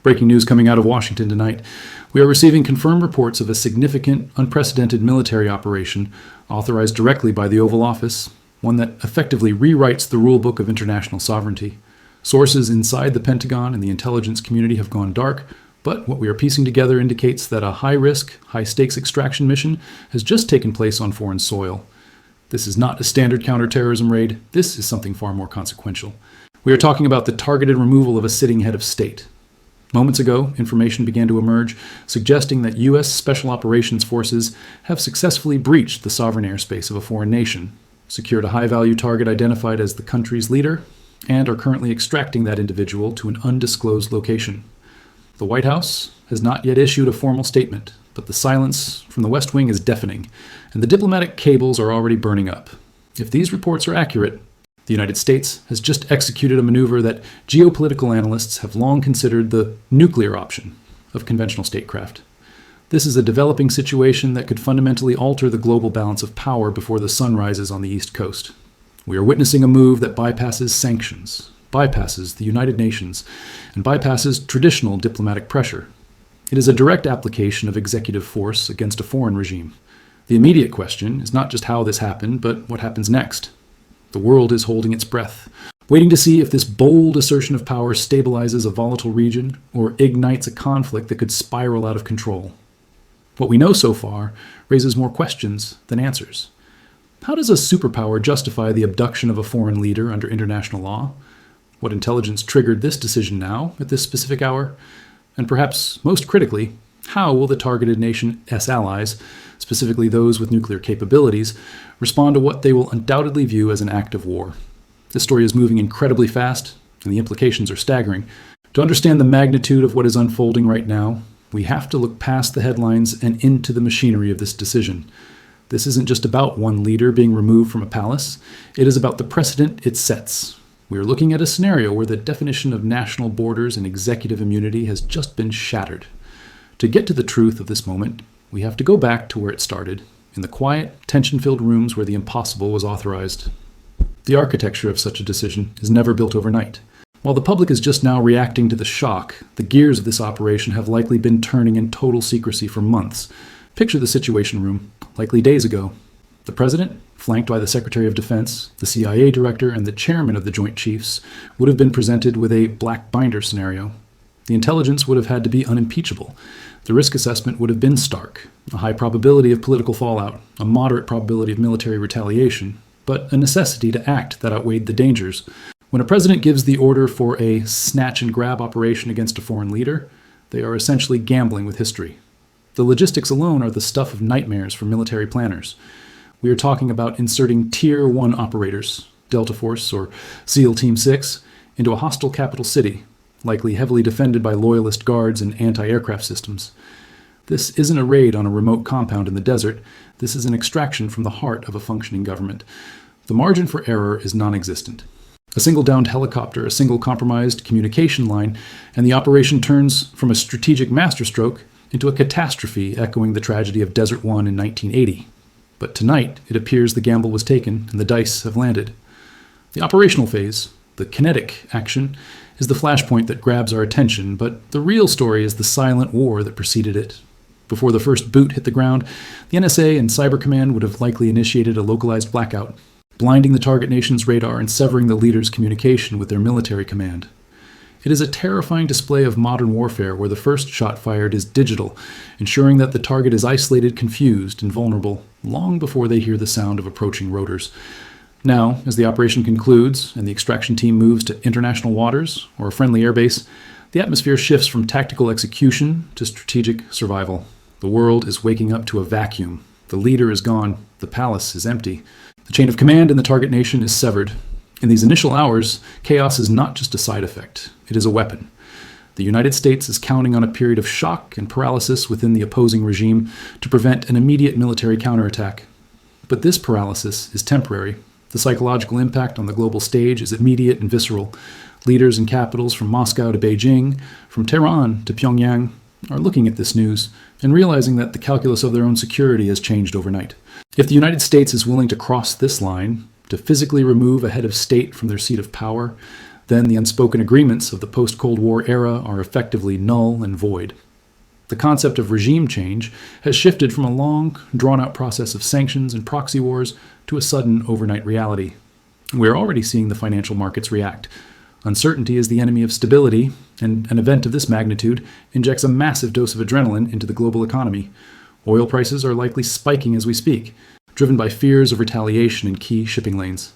Breaking news coming out of Washington tonight. We are receiving confirmed reports of a significant, unprecedented military operation authorized directly by the Oval Office, one that effectively rewrites the rulebook of international sovereignty. Sources inside the Pentagon and the intelligence community have gone dark, but what we are piecing together indicates that a high-risk, high-stakes extraction mission has just taken place on foreign soil. This is not a standard counterterrorism raid. This is something far more consequential. We are talking about the targeted removal of a sitting head of state. Moments ago, information began to emerge suggesting that U.S. Special Operations Forces have successfully breached the sovereign airspace of a foreign nation, secured a high-value target identified as the country's leader, and are currently extracting that individual to an undisclosed location. The White House has not yet issued a formal statement, but the silence from the West Wing is deafening, and the diplomatic cables are already burning up. If these reports are accurate, the United States has just executed a maneuver that geopolitical analysts have long considered the nuclear option of conventional statecraft. This is a developing situation that could fundamentally alter the global balance of power before the sun rises on the East Coast. We are witnessing a move that bypasses sanctions, bypasses the United Nations, and bypasses traditional diplomatic pressure. It is a direct application of executive force against a foreign regime. The immediate question is not just how this happened, but what happens next. The world is holding its breath, waiting to see if this bold assertion of power stabilizes a volatile region or ignites a conflict that could spiral out of control. What we know so far raises more questions than answers. How does a superpower justify the abduction of a foreign leader under international law? What intelligence triggered this decision now, at this specific hour? And perhaps most critically, how will the targeted nation's allies, specifically those with nuclear capabilities, respond to what they will undoubtedly view as an act of war? This story is moving incredibly fast, and the implications are staggering. To understand the magnitude of what is unfolding right now, we have to look past the headlines and into the machinery of this decision. This isn't just about one leader being removed from a palace. It is about the precedent it sets. We are looking at a scenario where the definition of national borders and executive immunity has just been shattered. To get to the truth of this moment, we have to go back to where it started, in the quiet, tension-filled rooms where the impossible was authorized. The architecture of such a decision is never built overnight. While the public is just now reacting to the shock, the gears of this operation have likely been turning in total secrecy for months. Picture the Situation Room, likely days ago. The President, flanked by the Secretary of Defense, the CIA Director, and the Chairman of the Joint Chiefs, would have been presented with a black binder scenario. The intelligence would have had to be unimpeachable. The risk assessment would have been stark. A high probability of political fallout, a moderate probability of military retaliation, but a necessity to act that outweighed the dangers. When a president gives the order for a snatch-and-grab operation against a foreign leader, they are essentially gambling with history. The logistics alone are the stuff of nightmares for military planners. We are talking about inserting Tier 1 operators, Delta Force or SEAL Team 6, into a hostile capital city, likely heavily defended by loyalist guards and anti-aircraft systems. This isn't a raid on a remote compound in the desert. This is an extraction from the heart of a functioning government. The margin for error is non-existent. A single downed helicopter, a single compromised communication line, and the operation turns from a strategic masterstroke into a catastrophe echoing the tragedy of Desert One in 1980. But tonight, it appears the gamble was taken and the dice have landed. The operational phase, the kinetic action, is the flashpoint that grabs our attention, but the real story is the silent war that preceded it. Before the first boot hit the ground, the NSA and Cyber Command would have likely initiated a localized blackout, blinding the target nation's radar and severing the leader's communication with their military command. It is a terrifying display of modern warfare where the first shot fired is digital, ensuring that the target is isolated, confused, and vulnerable long before they hear the sound of approaching rotors. Now, as the operation concludes and the extraction team moves to international waters or a friendly airbase, the atmosphere shifts from tactical execution to strategic survival. The world is waking up to a vacuum. The leader is gone. The palace is empty. The chain of command in the target nation is severed. In these initial hours, chaos is not just a side effect. It is a weapon. The United States is counting on a period of shock and paralysis within the opposing regime to prevent an immediate military counterattack. But this paralysis is temporary. The psychological impact on the global stage is immediate and visceral. Leaders in capitals from Moscow to Beijing, from Tehran to Pyongyang, are looking at this news and realizing that the calculus of their own security has changed overnight. If the United States is willing to cross this line, to physically remove a head of state from their seat of power, then the unspoken agreements of the post-Cold War era are effectively null and void. The concept of regime change has shifted from a long, drawn-out process of sanctions and proxy wars to a sudden overnight reality. We're already seeing the financial markets react. Uncertainty is the enemy of stability, and an event of this magnitude injects a massive dose of adrenaline into the global economy. Oil prices are likely spiking as we speak, driven by fears of retaliation in key shipping lanes.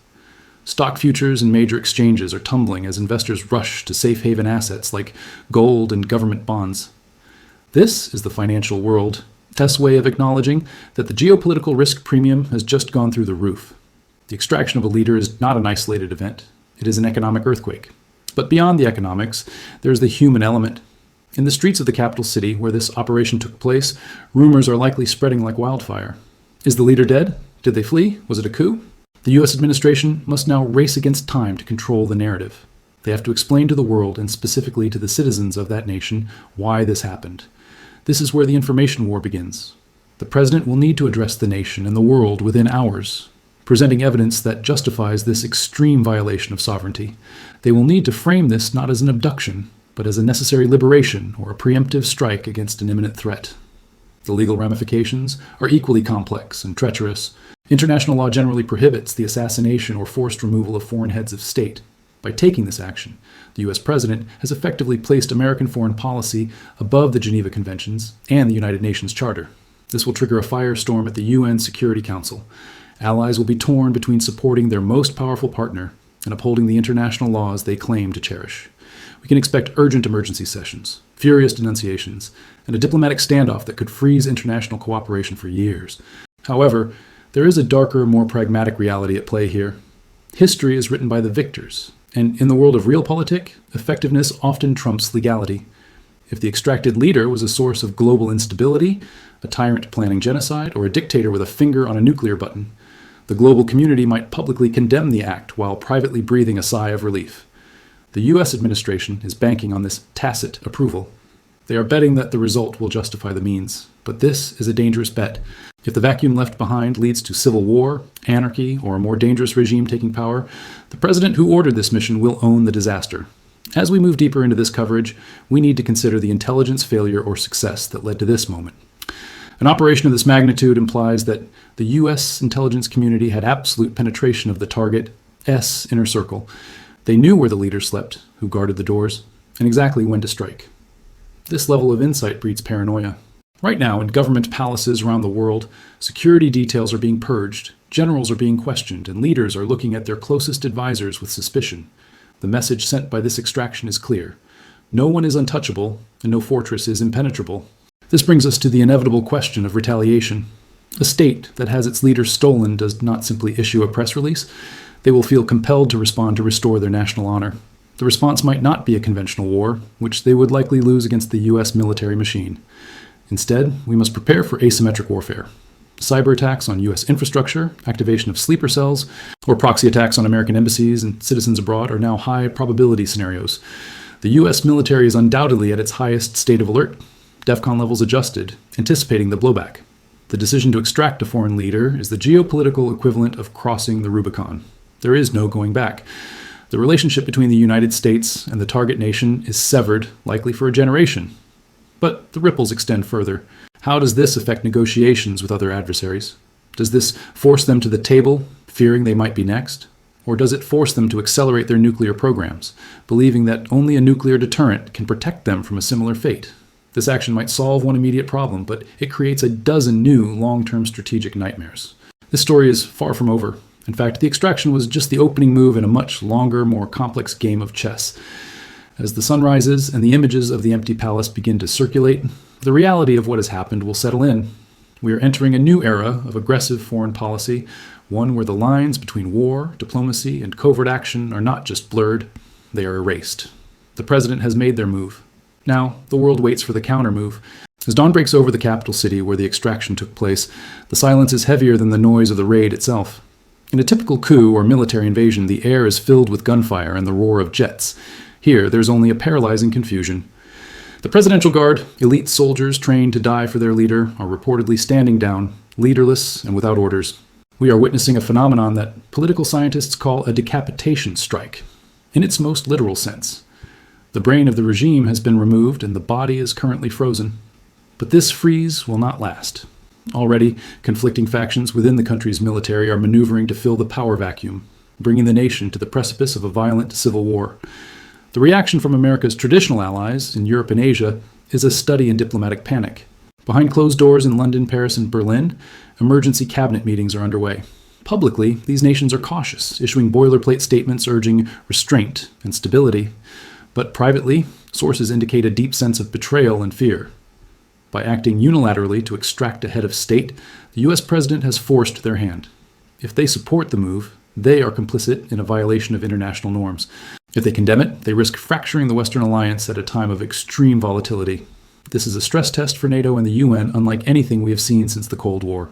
Stock futures and major exchanges are tumbling as investors rush to safe haven assets like gold and government bonds. This is the financial world's way of acknowledging that the geopolitical risk premium has just gone through the roof. The extraction of a leader is not an isolated event. It is an economic earthquake. But beyond the economics, there is the human element. In the streets of the capital city where this operation took place, rumors are likely spreading like wildfire. Is the leader dead? Did they flee? Was it a coup? The U.S. administration must now race against time to control the narrative. They have to explain to the world, and specifically to the citizens of that nation, why this happened. This is where the information war begins. The president will need to address the nation and the world within hours, presenting evidence that justifies this extreme violation of sovereignty. They will need to frame this not as an abduction, but as a necessary liberation or a preemptive strike against an imminent threat. The legal ramifications are equally complex and treacherous. International law generally prohibits the assassination or forced removal of foreign heads of state. By taking this action, the U.S. president has effectively placed American foreign policy above the Geneva Conventions and the United Nations Charter. This will trigger a firestorm at the UN Security Council. Allies will be torn between supporting their most powerful partner and upholding the international laws they claim to cherish. We can expect urgent emergency sessions, furious denunciations, and a diplomatic standoff that could freeze international cooperation for years. However, there is a darker, more pragmatic reality at play here. History is written by the victors, and in the world of realpolitik, effectiveness often trumps legality. If the extracted leader was a source of global instability, a tyrant planning genocide, or a dictator with a finger on a nuclear button, the global community might publicly condemn the act while privately breathing a sigh of relief. The U.S. administration is banking on this tacit approval. They are betting that the result will justify the means, but this is a dangerous bet. If the vacuum left behind leads to civil war, anarchy, or a more dangerous regime taking power, the president who ordered this mission will own the disaster. As we move deeper into this coverage, we need to consider the intelligence failure or success that led to this moment. An operation of this magnitude implies that the U.S. intelligence community had absolute penetration of the target S inner circle. They knew where the leader slept, who guarded the doors, and exactly when to strike. This level of insight breeds paranoia. Right now, in government palaces around the world, security details are being purged, generals are being questioned, and leaders are looking at their closest advisors with suspicion. The message sent by this extraction is clear. No one is untouchable, and no fortress is impenetrable. This brings us to the inevitable question of retaliation. A state that has its leaders stolen does not simply issue a press release. They will feel compelled to respond to restore their national honor. The response might not be a conventional war, which they would likely lose against the U.S. military machine. Instead, we must prepare for asymmetric warfare. Cyber attacks on U.S. infrastructure, activation of sleeper cells, or proxy attacks on American embassies and citizens abroad are now high-probability scenarios. The U.S. military is undoubtedly at its highest state of alert, DEFCON levels adjusted, anticipating the blowback. The decision to extract a foreign leader is the geopolitical equivalent of crossing the Rubicon. There is no going back. The relationship between the United States and the target nation is severed, likely for a generation. But the ripples extend further. How does this affect negotiations with other adversaries? Does this force them to the table, fearing they might be next? Or does it force them to accelerate their nuclear programs, believing that only a nuclear deterrent can protect them from a similar fate? This action might solve one immediate problem, but it creates a dozen new long-term strategic nightmares. This story is far from over. In fact, the extraction was just the opening move in a much longer, more complex game of chess. As the sun rises and the images of the empty palace begin to circulate, the reality of what has happened will settle in. We are entering a new era of aggressive foreign policy, one where the lines between war, diplomacy, and covert action are not just blurred, they are erased. The president has made their move. Now, the world waits for the counter-move. As dawn breaks over the capital city where the extraction took place, the silence is heavier than the noise of the raid itself. In a typical coup or military invasion, the air is filled with gunfire and the roar of jets. Here, there's only a paralyzing confusion. The Presidential Guard, elite soldiers trained to die for their leader, are reportedly standing down, leaderless and without orders. We are witnessing a phenomenon that political scientists call a decapitation strike. in its most literal sense. The brain of the regime has been removed and the body is currently frozen. But this freeze will not last. Already, conflicting factions within the country's military are maneuvering to fill the power vacuum, bringing the nation to the precipice of a violent civil war. The reaction from America's traditional allies in Europe and Asia is a study in diplomatic panic. Behind closed doors in London, Paris, and Berlin, emergency cabinet meetings are underway. Publicly, these nations are cautious, issuing boilerplate statements urging restraint and stability. But privately, sources indicate a deep sense of betrayal and fear. By acting unilaterally to extract a head of state, the U.S. president has forced their hand. If they support the move, they are complicit in a violation of international norms. If they condemn it, they risk fracturing the Western alliance at a time of extreme volatility. This is a stress test for NATO and the UN unlike anything we have seen since the Cold War.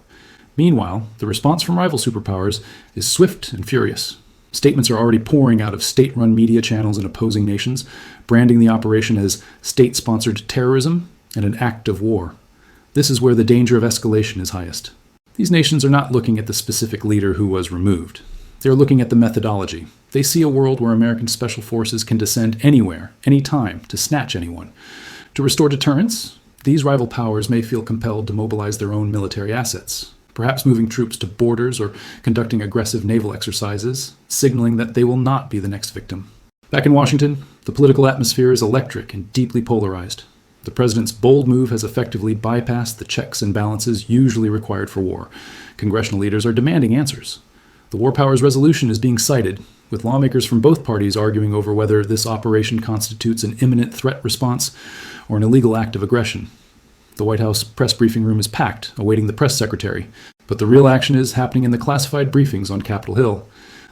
Meanwhile, the response from rival superpowers is swift and furious. Statements are already pouring out of state-run media channels in opposing nations, branding the operation as state-sponsored terrorism and an act of war. This is where the danger of escalation is highest. These nations are not looking at the specific leader who was removed. They are looking at the methodology. They see a world where American special forces can descend anywhere, anytime, to snatch anyone. To restore deterrence, these rival powers may feel compelled to mobilize their own military assets, perhaps moving troops to borders or conducting aggressive naval exercises, signaling that they will not be the next victim. Back in Washington, the political atmosphere is electric and deeply polarized. The president's bold move has effectively bypassed the checks and balances usually required for war. Congressional leaders are demanding answers. The War Powers Resolution is being cited, with lawmakers from both parties arguing over whether this operation constitutes an imminent threat response or an illegal act of aggression. The White House press briefing room is packed, awaiting the press secretary, but the real action is happening in the classified briefings on Capitol Hill.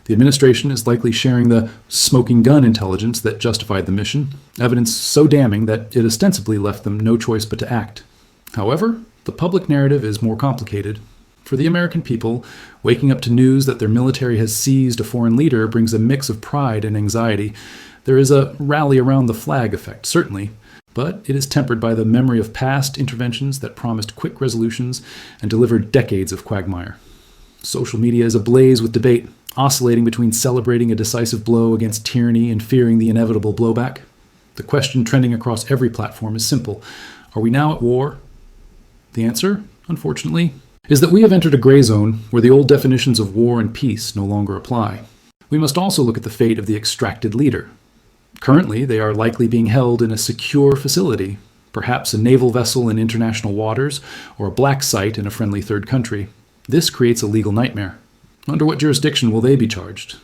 The administration is likely sharing the smoking gun intelligence that justified the mission, evidence so damning that it ostensibly left them no choice but to act. However, the public narrative is more complicated. For the American people, waking up to news that their military has seized a foreign leader brings a mix of pride and anxiety. There is a rally around the flag effect, certainly, but it is tempered by the memory of past interventions that promised quick resolutions and delivered decades of quagmire. Social media is ablaze with debate, oscillating between celebrating a decisive blow against tyranny and fearing the inevitable blowback. The question trending across every platform is simple. Are we now at war? The answer, unfortunately, is that we have entered a gray zone where the old definitions of war and peace no longer apply. We must also look at the fate of the extracted leader. Currently, they are likely being held in a secure facility, perhaps a naval vessel in international waters or a black site in a friendly third country. This creates a legal nightmare. Under what jurisdiction will they be charged?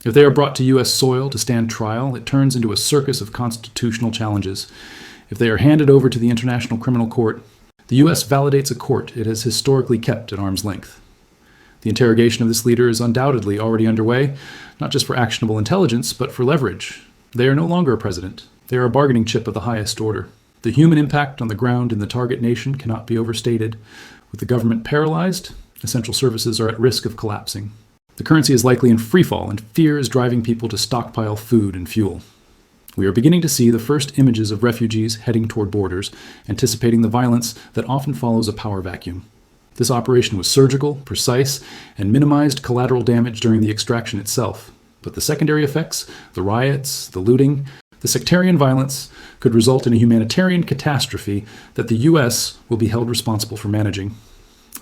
If they are brought to U.S. soil to stand trial, it turns into a circus of constitutional challenges. If they are handed over to the International Criminal Court, the U.S. validates a court it has historically kept at arm's length. The interrogation of this leader is undoubtedly already underway, not just for actionable intelligence, but for leverage. They are no longer a president. They are a bargaining chip of the highest order. The human impact on the ground in the target nation cannot be overstated. With the government paralyzed, essential services are at risk of collapsing. The currency is likely in freefall, and fear is driving people to stockpile food and fuel. We are beginning to see the first images of refugees heading toward borders, anticipating the violence that often follows a power vacuum. This operation was surgical, precise, and minimized collateral damage during the extraction itself. But the secondary effects, the riots, the looting, the sectarian violence, could result in a humanitarian catastrophe that the U.S. will be held responsible for managing.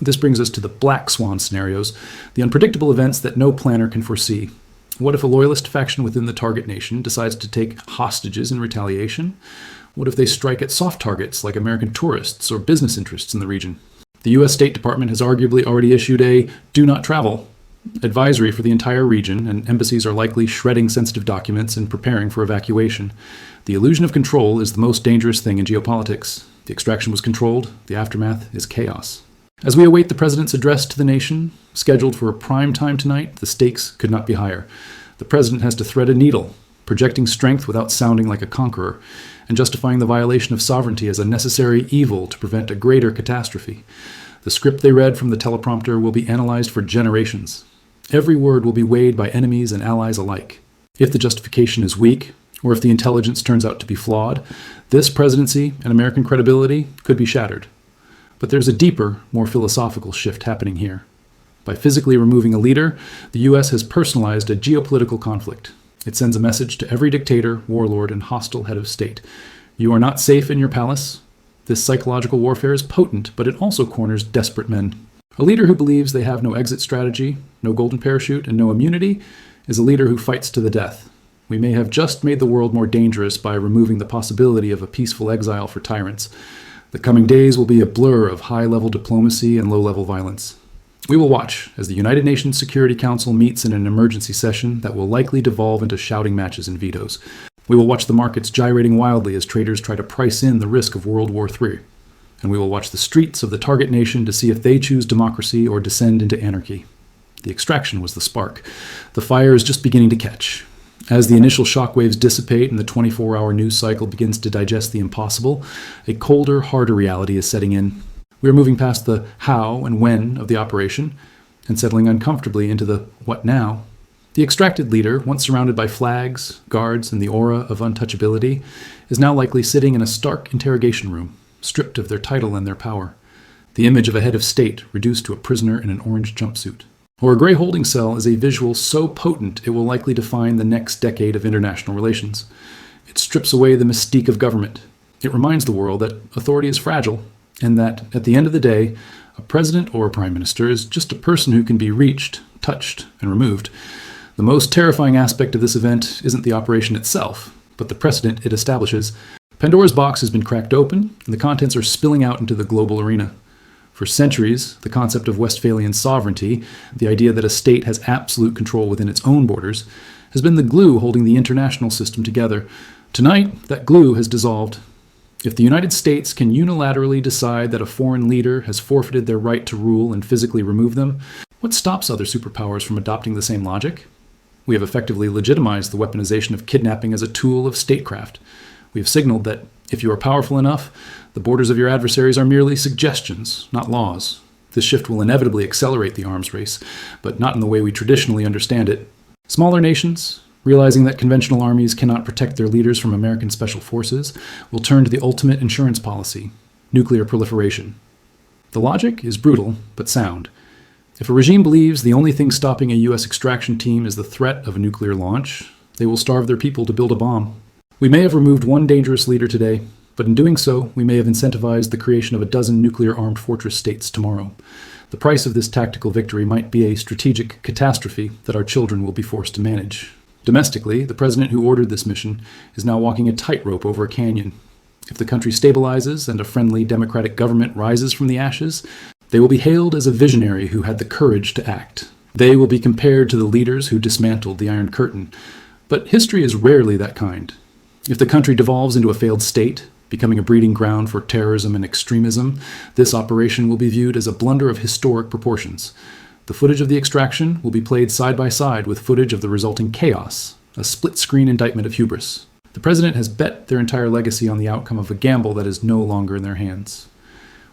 This brings us to the black swan scenarios, the unpredictable events that no planner can foresee. What if a loyalist faction within the target nation decides to take hostages in retaliation? What if they strike at soft targets like American tourists or business interests in the region? The U.S. State Department has arguably already issued a do not travel advisory for the entire region, and embassies are likely shredding sensitive documents and preparing for evacuation. The illusion of control is the most dangerous thing in geopolitics. The extraction was controlled, the aftermath is chaos. As we await the president's address to the nation, scheduled for a prime time tonight, the stakes could not be higher. The president has to thread a needle, projecting strength without sounding like a conqueror, and justifying the violation of sovereignty as a necessary evil to prevent a greater catastrophe. The script they read from the teleprompter will be analyzed for generations. Every word will be weighed by enemies and allies alike. If the justification is weak, or if the intelligence turns out to be flawed, this presidency and American credibility could be shattered. But there's a deeper, more philosophical shift happening here. By physically removing a leader, the U.S. has personalized a geopolitical conflict. It sends a message to every dictator, warlord, and hostile head of state. You are not safe in your palace. This psychological warfare is potent, but it also corners desperate men. A leader who believes they have no exit strategy, no golden parachute, and no immunity is a leader who fights to the death. We may have just made the world more dangerous by removing the possibility of a peaceful exile for tyrants. The coming days will be a blur of high-level diplomacy and low-level violence. We will watch as the United Nations Security Council meets in an emergency session that will likely devolve into shouting matches and vetoes. We will watch the markets gyrating wildly as traders try to price in the risk of World War III. And we will watch the streets of the target nation to see if they choose democracy or descend into anarchy. The extraction was the spark. The fire is just beginning to catch. As the initial shockwaves dissipate and the 24-hour news cycle begins to digest the impossible, a colder, harder reality is setting in. We are moving past the how and when of the operation and settling uncomfortably into the what now. The extracted leader, once surrounded by flags, guards, and the aura of untouchability, is now likely sitting in a stark interrogation room, stripped of their title and their power. The image of a head of state reduced to a prisoner in an orange jumpsuit. Or a gray holding cell is a visual so potent it will likely define the next decade of international relations. It strips away the mystique of government. It reminds the world that authority is fragile, and that, at the end of the day, a president or a prime minister is just a person who can be reached, touched, and removed. The most terrifying aspect of this event isn't the operation itself, but the precedent it establishes. Pandora's box has been cracked open, and the contents are spilling out into the global arena. For centuries, the concept of Westphalian sovereignty, the idea that a state has absolute control within its own borders, has been the glue holding the international system together. Tonight, that glue has dissolved. If the United States can unilaterally decide that a foreign leader has forfeited their right to rule and physically remove them, what stops other superpowers from adopting the same logic? We have effectively legitimized the weaponization of kidnapping as a tool of statecraft. We have signaled that if you are powerful enough, the borders of your adversaries are merely suggestions, not laws. This shift will inevitably accelerate the arms race, but not in the way we traditionally understand it. Smaller nations, realizing that conventional armies cannot protect their leaders from American special forces, will turn to the ultimate insurance policy, nuclear proliferation. The logic is brutal, but sound. If a regime believes the only thing stopping a U.S. extraction team is the threat of a nuclear launch, they will starve their people to build a bomb. We may have removed one dangerous leader today, but in doing so, we may have incentivized the creation of a dozen nuclear-armed fortress states tomorrow. The price of this tactical victory might be a strategic catastrophe that our children will be forced to manage. Domestically, the president who ordered this mission is now walking a tightrope over a canyon. If the country stabilizes and a friendly democratic government rises from the ashes, they will be hailed as a visionary who had the courage to act. They will be compared to the leaders who dismantled the Iron Curtain. But history is rarely that kind. If the country devolves into a failed state, becoming a breeding ground for terrorism and extremism, this operation will be viewed as a blunder of historic proportions. The footage of the extraction will be played side by side with footage of the resulting chaos, a split-screen indictment of hubris. The president has bet their entire legacy on the outcome of a gamble that is no longer in their hands.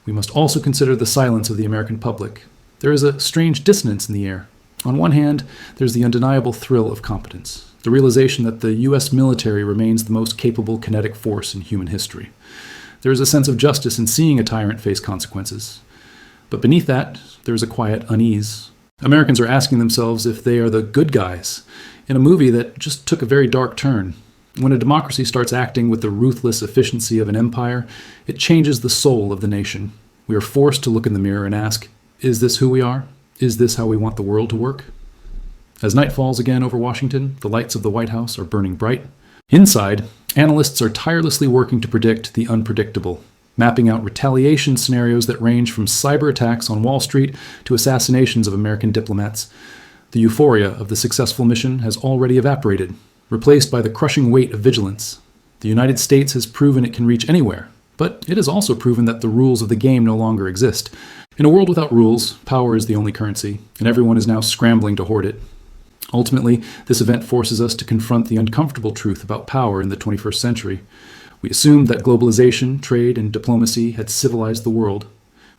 We must also consider the silence of the American public. There is a strange dissonance in the air. On one hand, there's the undeniable thrill of competence, the realization that the U.S. military remains the most capable kinetic force in human history. There is a sense of justice in seeing a tyrant face consequences. But beneath that, there is a quiet unease. Americans are asking themselves if they are the good guys in a movie that just took a very dark turn. When a democracy starts acting with the ruthless efficiency of an empire, it changes the soul of the nation. We are forced to look in the mirror and ask, is this who we are? Is this how we want the world to work? As night falls again over Washington, the lights of the White House are burning bright. Inside, analysts are tirelessly working to predict the unpredictable, mapping out retaliation scenarios that range from cyber attacks on Wall Street to assassinations of American diplomats. The euphoria of the successful mission has already evaporated, replaced by the crushing weight of vigilance. The United States has proven it can reach anywhere, but it has also proven that the rules of the game no longer exist. In a world without rules, power is the only currency, and everyone is now scrambling to hoard it. Ultimately, this event forces us to confront the uncomfortable truth about power in the 21st century. We assumed that globalization, trade, and diplomacy had civilized the world.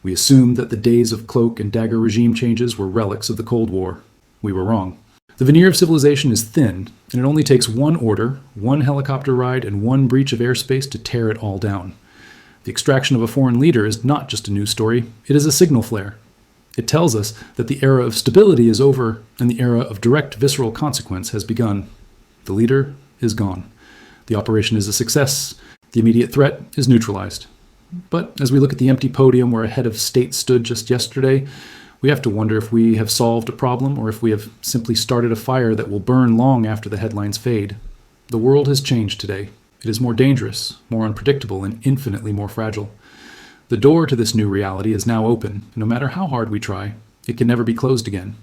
We assumed that the days of cloak and dagger regime changes were relics of the Cold War. We were wrong. The veneer of civilization is thin, and it only takes one order, one helicopter ride, and one breach of airspace to tear it all down. The extraction of a foreign leader is not just a news story, it is a signal flare. It tells us that the era of stability is over and the era of direct visceral consequence has begun. The leader is gone. The operation is a success. The immediate threat is neutralized. But as we look at the empty podium where a head of state stood just yesterday, we have to wonder if we have solved a problem or if we have simply started a fire that will burn long after the headlines fade. The world has changed today. It is more dangerous, more unpredictable, and infinitely more fragile. The door to this new reality is now open, and no matter how hard we try, it can never be closed again.